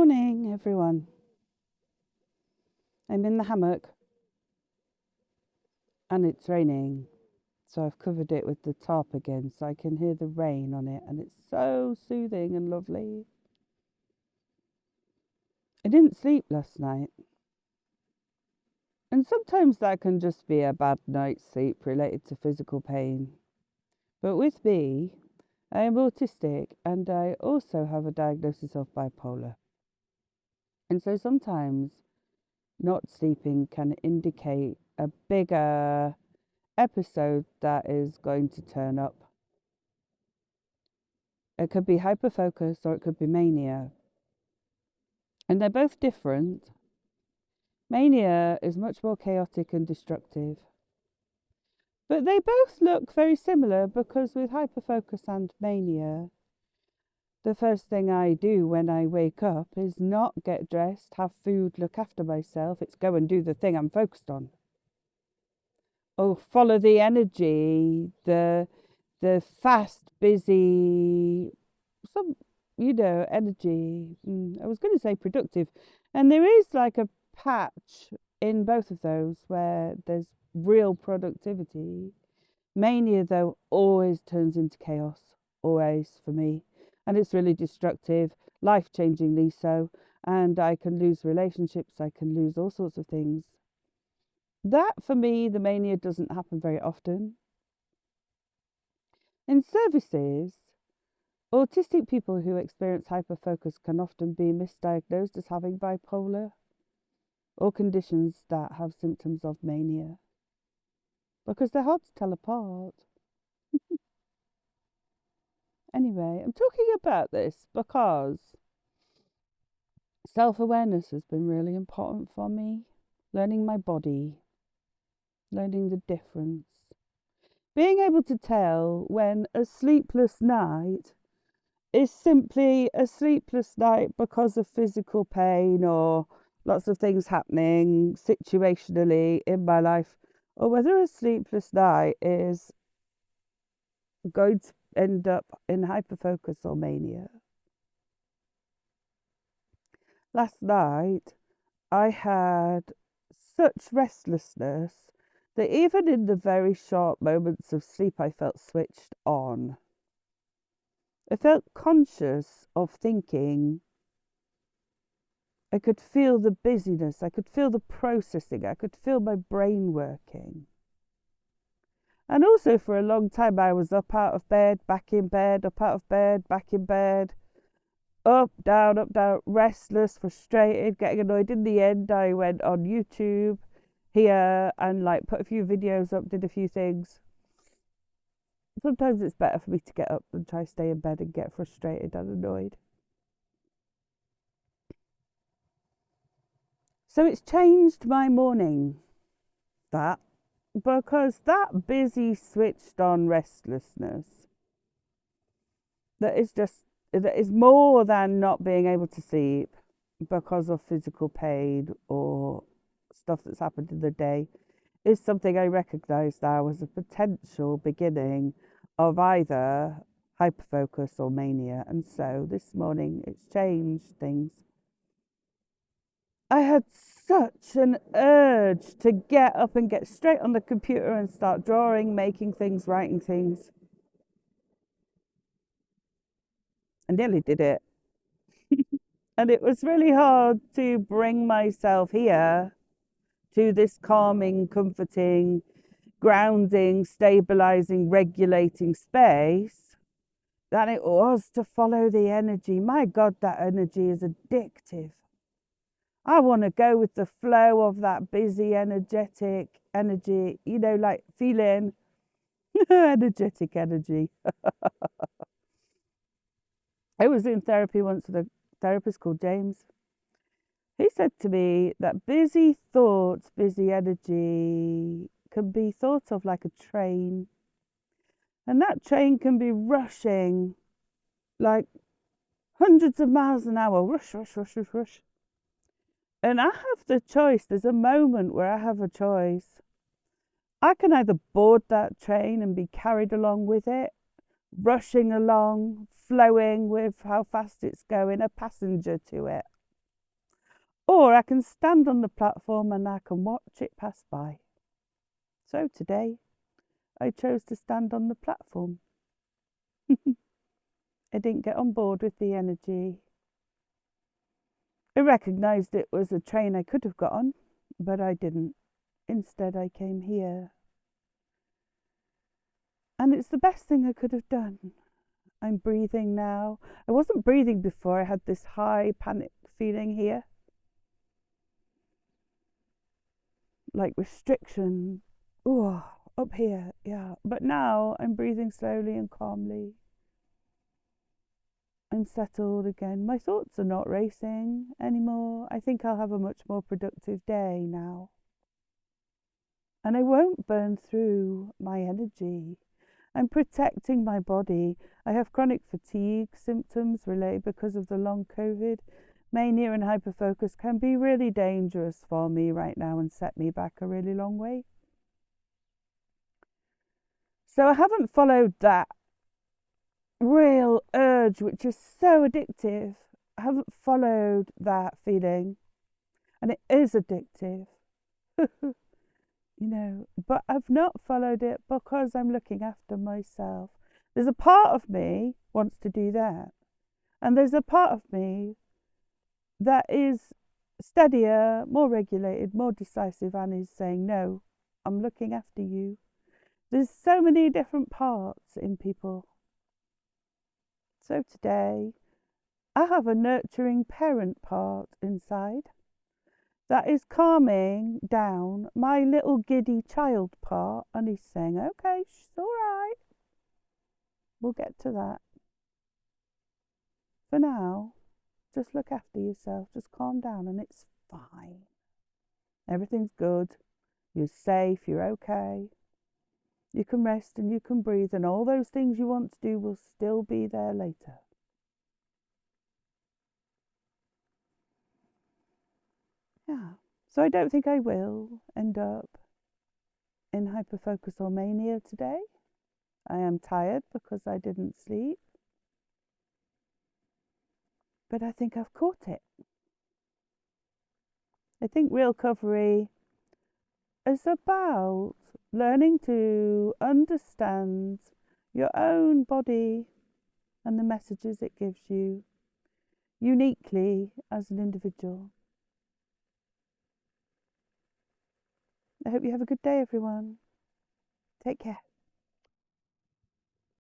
morning, everyone. I'm in the hammock and it's raining. So I've covered it with the tarp again so I can hear the rain on it, and it's so soothing and lovely. I didn't sleep last night. And sometimes that can just be a bad night's sleep related to physical pain. But with me, I am autistic and I also have a diagnosis of bipolar. And so sometimes not sleeping can indicate a bigger episode that is going to turn up. It could be hyperfocus or it could be mania. And they're both different. Mania is much more chaotic and destructive. But they both look very similar because with hyperfocus and mania, the first thing I do when I wake up is not get dressed, have food, look after myself. It's go and do the thing I'm focused on. Or follow the energy, the fast, busy, energy. I was going to say productive. And there is like a patch in both of those where there's real productivity. Mania, though, always turns into chaos, always for me. And it's really destructive, life-changingly so. And I can lose relationships, I can lose all sorts of things. That, for me, the mania doesn't happen very often. In services, autistic people who experience hyperfocus can often be misdiagnosed as having bipolar or conditions that have symptoms of mania because they're hard to tell apart. Anyway, I'm talking about this because self-awareness has been really important for me. Learning my body, learning the difference. Being able to tell when a sleepless night is simply a sleepless night because of physical pain or lots of things happening situationally in my life, or whether a sleepless night is going to end up in hyperfocus or mania. Last night, I had such restlessness that even in the very short moments of sleep, I felt switched on. I felt conscious of thinking. I could feel the busyness. I could feel the processing. I could feel my brain working. And also for a long time, I was up out of bed, back in bed, up out of bed, back in bed, up, down, restless, frustrated, getting annoyed. In the end, I went on YouTube here and put a few videos up, did a few things. Sometimes it's better for me to get up than try to stay in bed and get frustrated and annoyed. So it's changed my morning, because that busy, switched on restlessness that is more than not being able to sleep because of physical pain or stuff that's happened in the day is something I recognise now as a potential beginning of either hyperfocus or mania. And so this morning it's changed things. I had such an urge to get up and get straight on the computer and start drawing, making things, writing things. I nearly did it. And it was really hard to bring myself here to this calming, comforting, grounding, stabilizing, regulating space than it was to follow the energy. My God, that energy is addictive. I want to go with the flow of that busy, energetic energy, feeling energetic energy. I was in therapy once with a therapist called James. He said to me that busy thoughts, busy energy can be thought of like a train. And that train can be rushing like hundreds of miles an hour, rush, rush, rush, rush, rush. And I have the choice. There's a moment where I have a choice. I can either board that train and be carried along with it, rushing along, flowing with how fast it's going, a passenger to it. or I can stand on the platform and I can watch it pass by. So today, I chose to stand on the platform. I didn't get on board with the energy. I recognised it was a train I could have got on, but I didn't. Instead, I came here. And it's the best thing I could have done. I'm breathing now. I wasn't breathing before. I had this high panic feeling here. Like restriction. Ooh, up here, yeah. But now I'm breathing slowly and calmly. I'm settled again. My thoughts are not racing anymore. I think I'll have a much more productive day now. And I won't burn through my energy. I'm protecting my body. I have chronic fatigue symptoms related because of the long COVID. Mania and hyperfocus can be really dangerous for me right now and set me back a really long way. So I haven't followed that real urge, which is so addictive. I haven't followed that feeling, and it is addictive. But I've not followed it because I'm looking after myself. There's a part of me wants to do that, and there's a part of me that is steadier, more regulated, more decisive, and is saying, no, I'm looking after you. There's so many different parts in people. So today, I have a nurturing parent part inside that is calming down my little giddy child part, and he's saying, okay, it's all right. We'll get to that. For now, just look after yourself. Just calm down and it's fine. Everything's good. You're safe. You're okay. You can rest and you can breathe, and all those things you want to do will still be there later. Yeah. So I don't think I will end up in hyperfocus or mania today. I am tired because I didn't sleep. But I think I've caught it. I think Realcovery is about learning to understand your own body and the messages it gives you uniquely as an individual. I hope you have a good day, everyone. Take care.